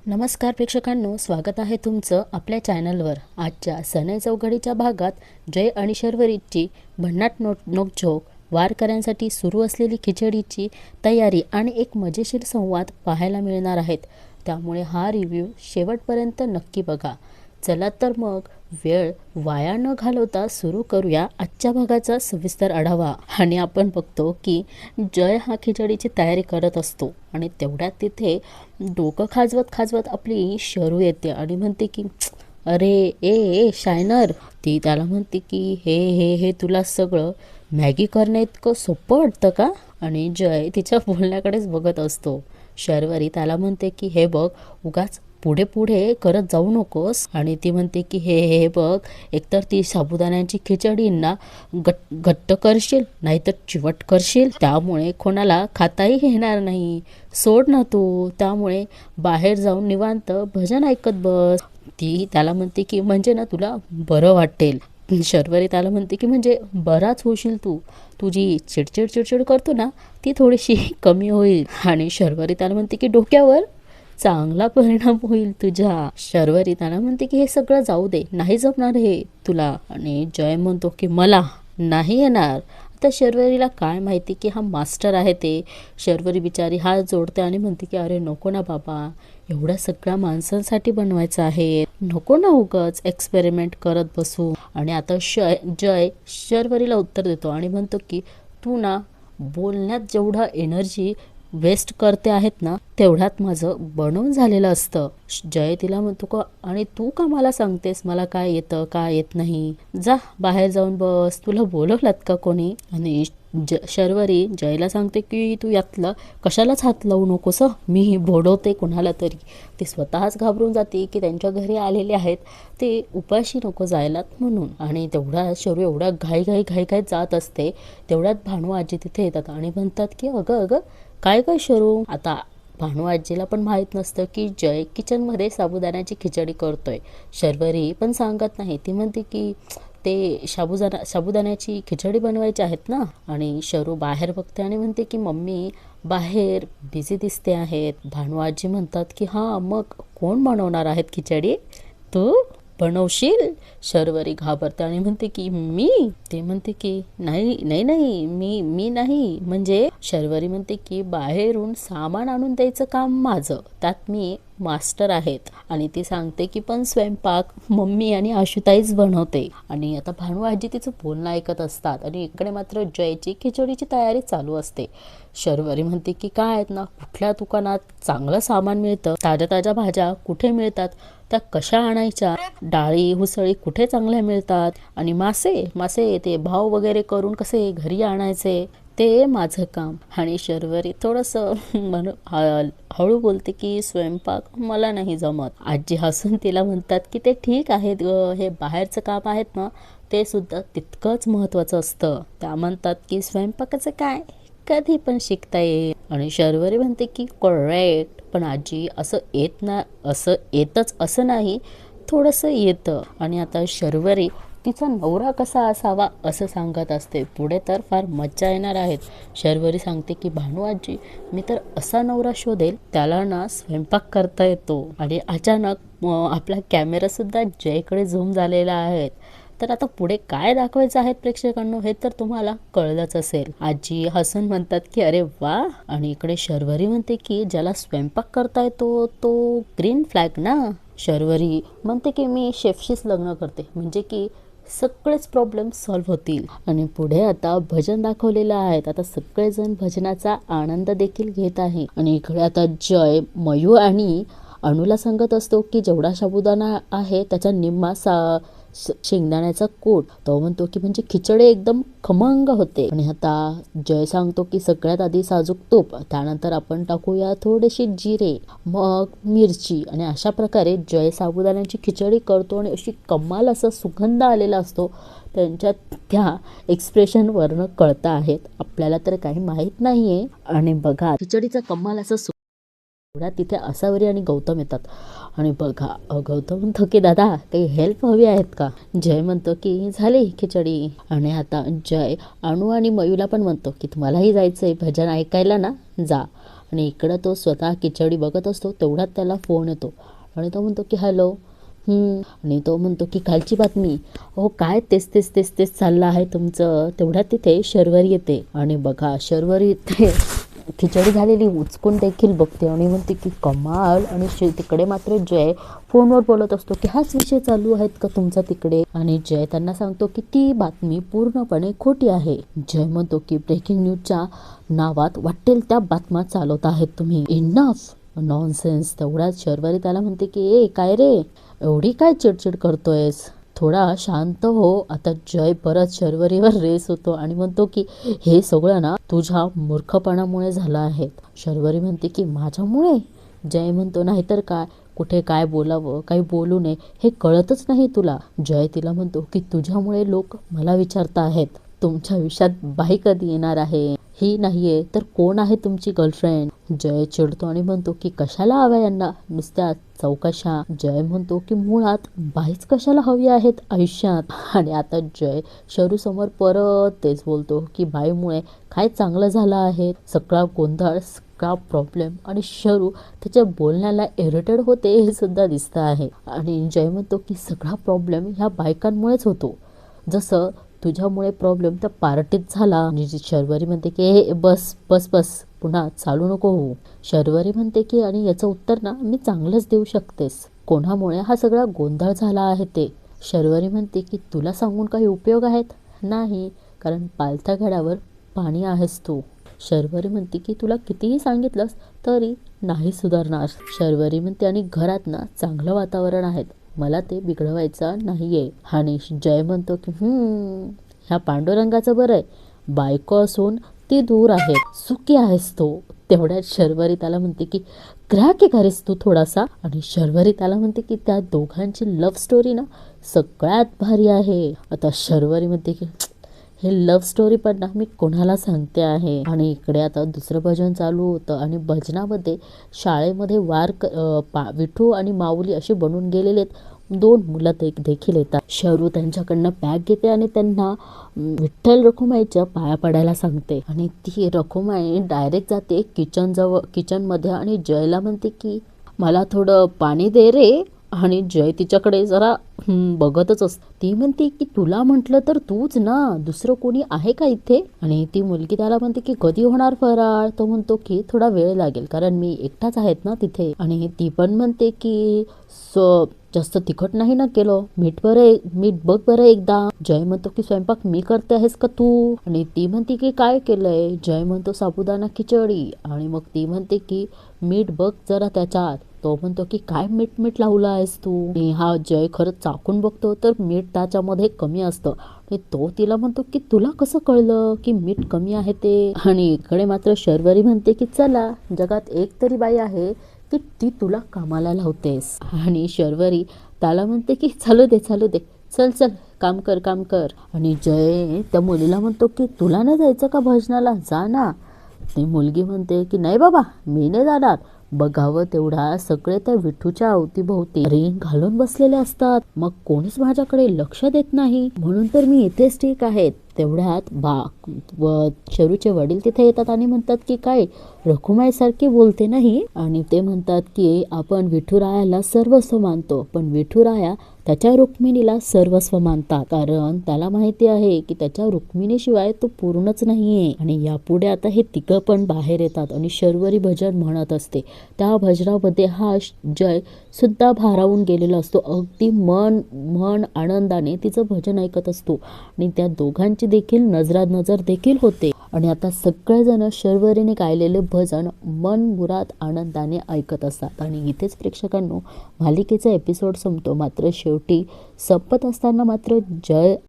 नमस्कार प्रेक्षकांनो, स्वागत आहे तुमचं आपल्या चॅनलवर। आजच्या सनई चौघडीच्या भागात जय आणि शर्वरीची भन्नाट नोकझोक, वारकऱ्यांसाठी सुरू असलेली खिचडीची तयारी आणि एक मजेशीर संवाद पाहायला मिळणार आहेत। त्यामुळे हा रिव्ह्यू शेवटपर्यंत नक्की बघा। चला तर मग वेळ वाया न घालवता सुरू करूया आजच्या भागाचा सविस्तर आढावा। आणि आपण बघतो की जय हा खिचडीची तयारी करत असतो आणि तेवढ्यात तिथे डोकं खाजवत आपली शरू येते आणि म्हणते की अरे ए ए शायनर। ती त्याला म्हणते की हे तुला सगळं मॅगी करणे इतकं सोपं वाटतं का? आणि जय तिच्या बोलण्याकडेच बघत असतो। शर्वरी त्याला म्हणते की हे बघ, उगाच पुढे पुढे करत जाऊ नकोस। आणि ती म्हणते की हे बघ, एकतर ती साबुदाण्याची खिचडी ना घट्ट करशील नाहीतर चिवट करशील, त्यामुळे कोणाला खाताही येणार नाही। सोड ना तू, त्यामुळे बाहेर जाऊन निवांत भजन ऐकत बस। ती त्याला म्हणते की म्हणजे ना तुला बरं वाटेल। शर्वरी त्याला म्हणते की म्हणजे बराच होशील तू, तुझी चिडचिड करतो ना ती थोडीशी कमी होईल। आणि शर्वरी त्याला म्हणते की डोक्यावर चांगला परिणाम होईल तुझ्या। शर्वरी त्याला म्हणते की हे सगळं जाऊ दे, नाही जमणार हे तुला। आणि जय म्हणतो की मला नाही येणार। आता शर्वरीला काय माहिती की हा मास्टर आहे ते। शर्वरी बिचारी हात जोडते आणि म्हणते की अरे नको ना बाबा, एवढ्या सगळ्या माणसांसाठी बनवायचं आहे, नको ना उगाच एक्सपेरिमेंट करत बसू। आणि आता जय शर्वरीला उत्तर देतो आणि म्हणतो की तू ना बोलण्यात जेवढा एनर्जी वेस्ट करते आहेत ना, तेवढ्यात माझं बनवून झालेलं असतं। जय तिला म्हणतो का आणि तू का मला सांगतेस मला काय येतं काय येत नाही? जा बाहेर जाऊन बस, तुला बोलवलात का कोणी? आणि शर्वरी जयला सांगते की तू यातलं कशालाच हात लावू नकोस, मी बोलवते कोणाला तरी। ती स्वतःच घाबरून जाते की त्यांच्या घरी आलेले आहेत ते उपाशी नको जायलात म्हणून। आणि तेवढ्या शरू एवढ्या घाई जात असते, तेवढ्यात भानू आजी तिथे येतात आणि म्हणतात की अगं काय शरू। आता भानू आजीला पण माहीत नसतं की जय किचनमध्ये साबुदाण्याची खिचडी करतोय। शर्वरी पण सांगत नाही, ती म्हणते की ते साबुदाण्याची खिचडी बनवायची आहेत ना। आणि शरू बाहेर बघते आणि म्हणते की मम्मी बाहेर बिझी दिसते आहेत। भानू आजी म्हणतात की हां मग कोण बनवणार आहेत खिचडी? तू बनवशील? शर्वरी घाबरते आणि म्हणते की मी? ते म्हणते की नाही मी नाही। म्हणजे शर्वरी म्हणते की बाहेरून सामान आणून द्यायचं काम माझं, त्यात मी मास्टर आहेत। आणि ती सांगते की पण स्वयंपाक मम्मी आणि आशुताईच बनवते। आणि आता भानू आजी तिचं बोलणं ऐकत असतात आणि इकडे मात्र जयची खिचडीची तयारी चालू असते। शर्वरी म्हणते की काय आहेत ना, कुठल्या दुकानात चांगलं सामान मिळतं, ताज्या भाज्या कुठे मिळतात, त्या कशा आणायच्या, डाळी हुसळी कुठे चांगल्या मिळतात, आणि मासे ते भाव वगैरे करून कसे घरी आणायचे ते माझं काम। आणि शर्वरी थोडंसं हळू बोलते की स्वयंपाक मला नाही जमत। आजी हसून तिला म्हणतात की ते ठीक आहे, हे बाहेरचं काम आहेत ना ते सुद्धा तितकंच महत्त्वाचं असतं। त्या म्हणतात की स्वयंपाकाचं काय कधी पण शिकता येईल। आणि शर्वरी म्हणते की करेक्ट, पण आजी असं येतच असं नाही, थोडंसं येतं। आणि आता शर्वरी तिचा नवरा कसा असावा असं सांगत असते। पुढे तर फार मज्जा येणार आहेत। शर्वरी सांगते की भानू आजी मी तर असा नवरा शोधेल त्याला ना स्वयंपाक करता येतो। आणि अचानक आपला कॅमेरा सुद्धा जयकडे झूम झालेला आहे। तर आता पुढे काय दाखवायचं आहे प्रेक्षकांनो हे तर तुम्हाला कळलंच असेल। आजी हसून म्हणतात की अरे वा। आणि इकडे शर्वरी म्हणते की ज्याला स्वयंपाक करता येतो तो ग्रीन फ्लॅग ना। शर्वरी म्हणते की मी शेफशीच लग्न करते, म्हणजे की सगळेच प्रॉब्लेम सॉल्व्ह होतील। आणि पुढे आता भजन दाखवलेलं आहे, आता सगळेजण भजनाचा आनंद देखील घेत आहे। आणि इकडे आता जय मयू आणि अणूला सांगत असतो की जेवढा साबुदाणा आहे त्याचा निम्मा शेंगदाण्याचा कूट। तो म्हणतो की म्हणजे खिचडी एकदम खमंग होते। आणि आता जय सांगतो की सगळ्यात आधी साजूक तूप, त्यानंतर आपण टाकूया थोडेसे जिरे, मग मिरची। आणि अशा प्रकारे जय साबुदाण्याची खिचडी करतो आणि अशी कमाल असा सुगंध आलेला असतो त्यांच्या त्या एक्सप्रेशनवरनं कळतं आहेत, आपल्याला तर काही माहीत नाहीये। आणि बघा खिचडीचा कमाल असा तिथे असावरी आणि गौतम येतात। आणि बघा गौतम म्हणतो की दादा काही हेल्प हवी आहेत का? जय म्हणतो की झाली खिचडी। आणि आता जय अणू आणि मयूला पण म्हणतो की तुम्हालाही जायचंय भजन ऐकायला ना, जा। आणि इकडं तो स्वतः खिचडी बघत असतो. तेवढ्यात त्याला फोन येतो आणि तो म्हणतो की हॅलो. आणि तो म्हणतो की कालची बातमी. हो काय तेच तेच तेच तेच चाललं आहे तुमचं. तेवढ्यात तिथे शर्वरी येते आणि बघा शर्वरी इथे खिचडी झालेली उचकून देखील बघते आणि म्हणते की कमाल. आणि तिकडे मात्र जय फोनवर बोलत असतो की हाच विषय चालू आहेत का तुमचा तिकडे. आणि जय त्यांना सांगतो की ती बातमी पूर्णपणे खोटी आहे. जय म्हणतो की ब्रेकिंग न्यूजच्या नावात वाटेल त्या बातम्या चालवत आहेत तुम्ही. Enough nonsense. तेवढ्यात शर्वरी त्याला म्हणते की ए काय रे एवढी काय चिडचिड करतोयस, थोडा शांत हो. आता जय परत शर्वरीवर रेस होतो आणि म्हणतो की हे सगळं ना तुझ्या मूर्खपणामुळे झालं आहे. शर्वरी म्हणते की माझ्यामुळे. जय म्हणतो नाहीतर काय, कुठे काय बोलावं काही बोलू नये हे कळतच नाही तुला. जय तिला म्हणतो की तुझ्यामुळे लोक मला विचारत आहेत तुमच्या आयुष्यात बाई कधी येणार आहे. ही नाहीये तर कोण आहे तुमची गर्लफ्रेंड. जय चिडतो आणि म्हणतो की कशाला हव्या यांना नुसत्या चौकशा. जय म्हणतो की मुळात बाईच कशाला हवी आहेत आयुष्यात. आणि आता जय शरू समोर परत तेच बोलतो की बाईमुळे काय चांगलं झालं आहे. सगळा गोंधळ सगळा प्रॉब्लेम. आणि शरू त्याच्या बोलण्याला इरिटेट होते हे सुद्धा दिसतं आहे. आणि जय म्हणतो की सगळा प्रॉब्लेम ह्या बायकांमुळेच होतो, जसं तुझ्यामुळे प्रॉब्लेम त्या पार्टीत झाला. आणि शर्वरी म्हणते की हे बस बस बस पुन्हा चालू नको हो. शर्वरी म्हणते की आणि याचं उत्तर ना मी चांगलंच देऊ शकतेस, कोणामुळे हा सगळा गोंधळ झाला आहे ते. शर्वरी म्हणते की तुला सांगून काही उपयोग आहेत नाही, कारण पालथ्या घड्यावर पाणी आहेस तू. शर्वरी म्हणते की तुला कितीही सांगितलंस तरी नाही सुधारणार. शर्वरी म्हणते आणि घरात ना चांगलं वातावरण आहे, मला ते बिघडवायचं नाहीये. आणि जय म्हणतो की ह्या पांडुरंगाचं बरं आहे, बायको असून ती दूर आहे, सुखी आहेस तो. तेवढ्यात शर्वरी त्याला म्हणते की ग्राहक करेस तू थोडासा. आणि शर्वरी त्याला म्हणते की त्या दोघांची लव्ह स्टोरी ना सगळ्यात भारी आहे. आता शर्वरी म्हणते की हे लव्ह स्टोरी पण ना मी कोणाला सांगते आहे. आणि इकडे आता दुसरं भजन चालू होतं आणि भजनामध्ये शाळेमध्ये विठू आणि माऊली असे बनून गेलेले दोन मुलं देखील येतात. शरू त्यांच्याकडनं बॅग घेते आणि त्यांना विठ्ठल रखुमाईच्या पाया पडायला सांगते. आणि ती रखुमाई डायरेक्ट जाते किचनमध्ये आणि जयला म्हणते की मला थोडं पाणी दे रे. आणि जय तिच्याकडे जरा बघतच असते. ती म्हणते की तुला म्हटलं तर तूच ना, दुसरं कोणी आहे का इथे. आणि ती मुलगी त्याला म्हणते की कधी होणार फराळ. तो म्हणतो की थोडा वेळ लागेल कारण मी एकटाच आहेत ना तिथे. आणि ती पण म्हणते की जास्त तिखट नाही ना केलं, मीठ बघ बरं एकदा. जय म्हणतो की स्वयंपाक मी करते आहेस का तू. आणि ती म्हणते की काय केलंय. जय म्हणतो साबुदाणा खिचडी. आणि मग ती म्हणते की मीठ बघ जरा त्याच्यात. तो म्हणतो की काय मीठ लावलं आहेस तू. आणि हा जय खरंच चाकून बघतो तर मीठ त्याच्यामध्ये कमी असतं. आणि तो तिला म्हणतो की तुला कसं कळलं की मीठ कमी आहे ते. आणि इकडे मात्र शर्वरी म्हणते की चला जगात एक तरी बाई आहे की ती तुला कामाला लावतेस. आणि शर्वरी त्याला म्हणते की चालू दे चल काम कर. आणि जय त्या मुलीला म्हणतो की तुला नाही जायचं का भजनाला, जा ना. ती मुलगी म्हणते की नाही बाबा मी नाही जाणार. बघावं तेवढा सगळे त्या विठूच्या अवतीभोवती रिंग घालून बसलेले असतात, मग कोणीच माझ्याकडे लक्ष देत नाही, म्हणून तर मी इथेच ठीक आहे. तेवढ्यात शरूचे वडील तिथे येतात आणि म्हणतात की काय रखुमाईसारखी बोलते नाही. आणि ते म्हणतात की आपण विठुरायाला सर्वस्व मानतो, पण विठुराया त्याच्या रुक्मिणीला सर्वस्व मानतात, कारण त्याला माहिती आहे की त्याच्या रुक्मिणीशिवाय तो पूर्णच नाहीये. आणि यापुढे आता हे तिघं पण बाहेर येतात आणि शर्वरी भजन म्हणत असते. त्या भजनामध्ये हा जय सुद्धा भारावून गेलेला असतो, अगदी मन आनंदाने तिचं भजन ऐकत असतो. आणि त्या दोघांची देखील नजर देखील होते. आणि आता सगळेजण शर्वरीने गायलेले भजन मन मुराद आनंदाने ऐकत असतात. आणि इथेच प्रेक्षकांनो मालिकेचा एपिसोड संपतो. मात्र शेवटी संपत असताना मात्र जय